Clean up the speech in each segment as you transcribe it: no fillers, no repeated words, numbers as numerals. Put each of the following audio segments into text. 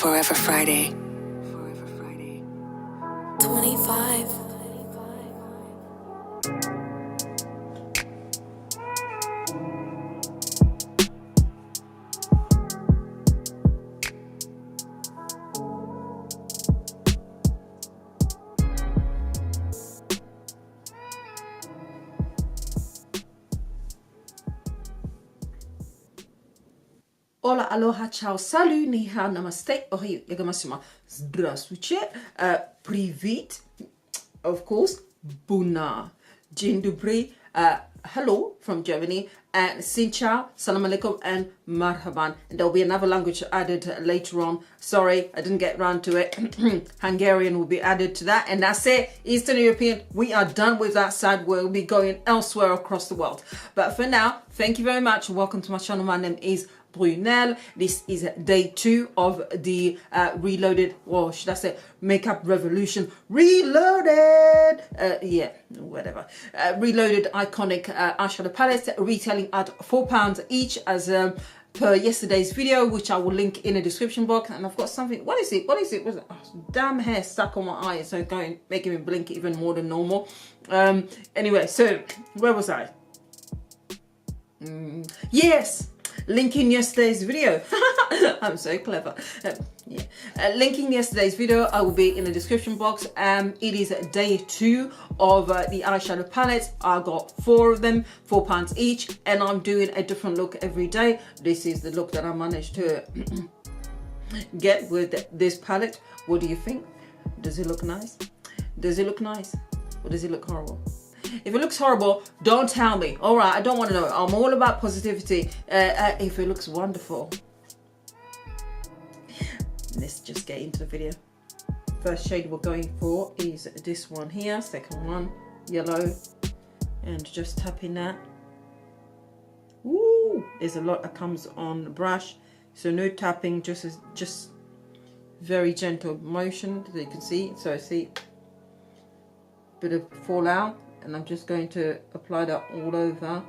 Forever Friday. 25. Hola, aloha, ciao, salut, ni hao, namaste, ohi, yagamashima, здравствуйте, привет, of course, buna, dzień dobry, hello from Germany, and xin chao, salam alaikum, and marhaban. And there'll be another language added later on. Sorry, I didn't get around to it. Hungarian will be added to that, and that's it. Eastern European, we are done with that side. We'll be going elsewhere across the world. But for now, thank you very much. Welcome to my channel. My name is Brunel. This is day 2 of the reloaded, or should I say makeup revolution reloaded, reloaded iconic eyeshadow palettes, retailing at £4 each, as per yesterday's video, which I will link in the description box. And I've got something, what is it, oh, damn hair stuck on my eye, so making me blink even more than normal. Anyway, so where was I? Yes, linking yesterday's video. I'm so clever. Linking yesterday's video, I will be in the description box. It is day 2 of the eyeshadow palettes. I got 4 of them, £4 each, and I'm doing a different look every day. This is the look that I managed to get with this palette. What do you think? Does it look nice? Does it look nice? Or does it look horrible? If it looks horrible, don't tell me. All right, I don't want to know. I'm all about positivity. If it looks wonderful, let's just get into the video. First shade we're going for is this one here. Second one, yellow, and just tapping that. Ooh, there's a lot that comes on the brush, so no tapping, just very gentle motion, as you can see. So see, bit of fallout. And I'm just going to apply that all over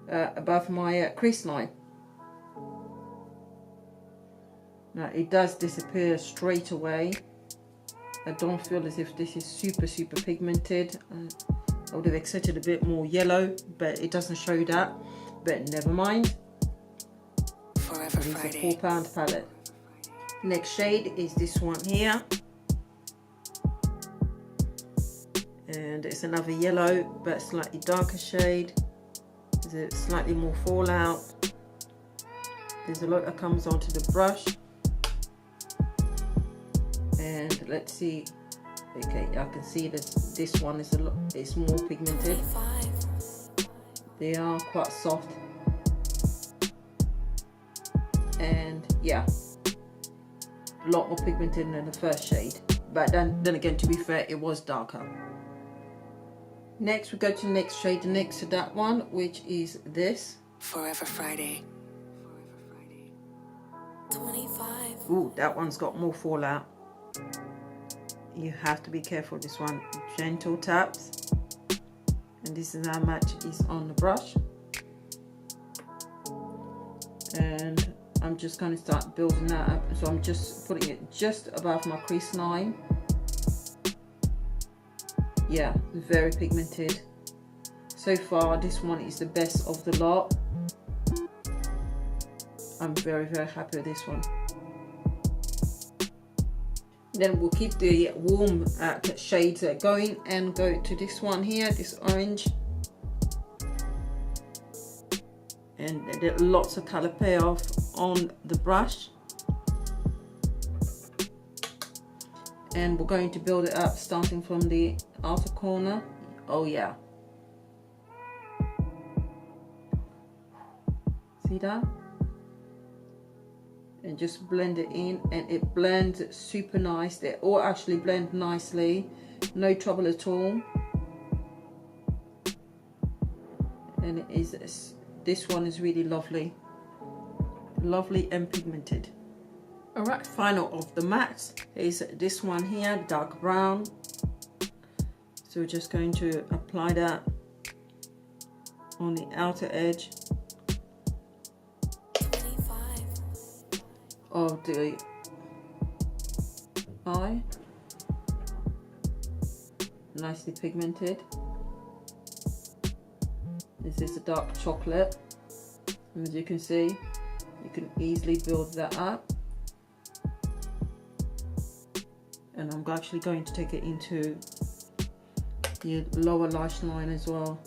above my crease line. Now it does disappear straight away. I don't feel as if this is super pigmented. I would have expected a bit more yellow, but it doesn't show that. But never mind. Forever Friday. It's a £4 palette. Next shade is this one here. And it's another yellow, but slightly darker shade. There's a slightly more fallout. There's a lot that comes onto the brush. And let's see. Okay, I can see that this one is it's more pigmented. They are quite soft. And yeah, a lot more pigmented than the first shade. But then again, to be fair, it was darker. Next, we go to the next shade next to that one, which is this. Forever Friday. 25. Ooh, that one's got more fallout. You have to be careful. This one, gentle taps. And this is how much is on the brush. And I'm just going to start building that up. So I'm just putting it just above my crease line. Yeah, very pigmented. So far, this one is the best of the lot. I'm very happy with this one. Then we'll keep the warm shades going and go to this one here, this orange. And there's lots of color payoff on the brush. And we're going to build it up starting from the outer corner. Oh yeah. See that? And just blend it in, and it blends super nice. They all actually blend nicely. No trouble at all. And it is, this one is really lovely. Lovely and pigmented. Alright, final of the mattes is this one here, dark brown. So we're just going to apply that on the outer edge. 25. of the eye. Nicely pigmented. This is a dark chocolate. As you can see, you can easily build that up. And I'm actually going to take it into the lower lash line as well.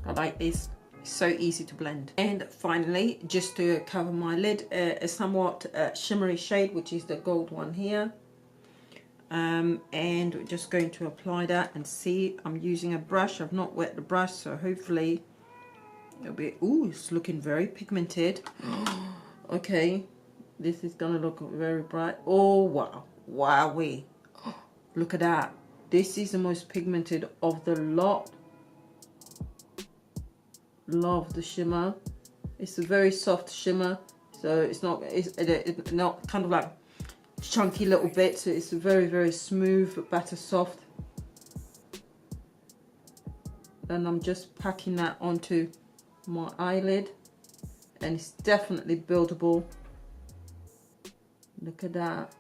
I like this. It's so easy to blend. And finally, just to cover my lid, a somewhat shimmery shade, which is the gold one here. And we're just going to apply that and see. I'm using a brush. I've not wet the brush, so hopefully it'll be. Ooh, it's looking very pigmented. Okay, this is gonna look very bright. Oh wow, wowee! Look at that. This is the most pigmented of the lot. Love the shimmer. It's a very soft shimmer, so it's not kind of like chunky little bits. So it's very, very smooth, but butter soft. And I'm just packing that onto my eyelid, and it's definitely buildable. Look at that.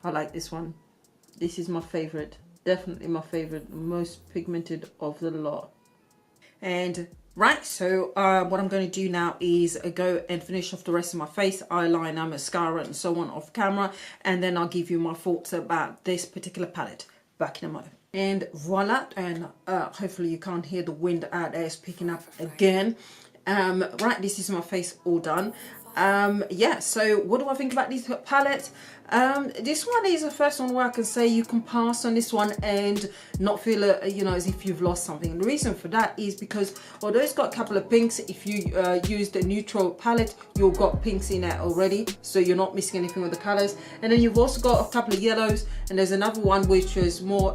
I like this one. This is my favorite, definitely my favorite, most pigmented of the lot. And right, so what I'm going to do now is go and finish off the rest of my face, eyeliner, mascara and so on off camera, and then I'll give you my thoughts about this particular palette. Back in a moment. And voila, and hopefully you can't hear the wind out there, it's picking up again. Right, this is my face all done. Yeah, so what do I think about this palette? This one is the first one where I can say you can pass on this one and not feel you know, as if you've lost something. And the reason for that is because although it's got a couple of pinks, if you use the neutral palette, you've got pinks in it already, so you're not missing anything with the colors. And then you've also got a couple of yellows, and there's another one which is more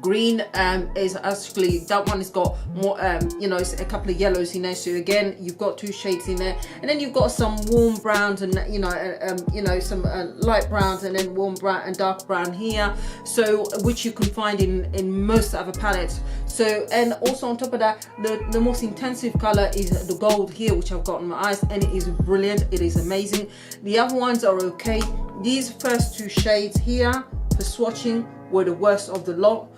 green. Is actually, that one has got more you know, it's a couple of yellows in there, so again you've got two shades in there. And then you've got some warm browns and you know some light browns, and then warm brown and dark brown here, so which you can find in most other palettes. So, and also on top of that, the most intensive color is the gold here, which I've got on my eyes, and it is brilliant, it is amazing. The other ones are okay. These first two shades here for swatching were the worst of the lot.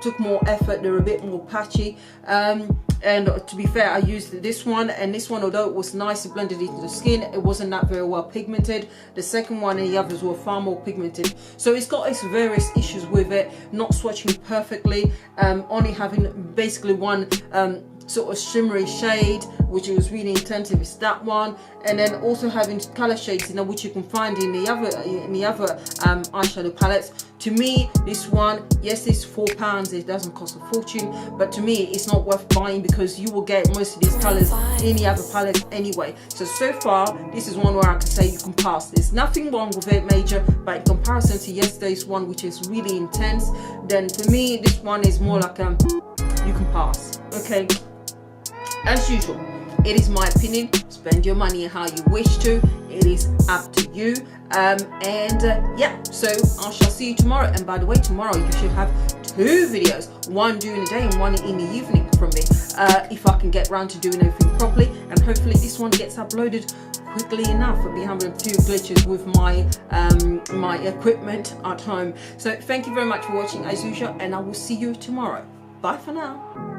Took more effort, they're a bit more patchy, and to be fair, I used this one, and this one, although it was nicely blended into the skin, it wasn't that very well pigmented. The second one and the others were far more pigmented, so it's got its various issues with it, not swatching perfectly, only having basically one sort of shimmery shade, which was really intensive, is that one, and then also having color shades, you know, which you can find in the other eyeshadow palettes. To me, this one, yes, it's £4, it doesn't cost a fortune, but to me it's not worth buying because you will get most of these colors in the other palettes anyway. So far this is one where I can say you can pass. There's nothing wrong with it major, but in comparison to yesterday's one, which is really intense, then for me this one is more like you can pass. Okay, as usual, it is my opinion. Spend your money how you wish to. It is up to you. Yeah, so I shall see you tomorrow. And by the way, tomorrow you should have two videos, one during the day and one in the evening from me, if I can get around to doing everything properly. And hopefully this one gets uploaded quickly enough. I'll be having a few glitches with my my equipment at home. So thank you very much for watching as usual, and I will see you tomorrow. Bye for now.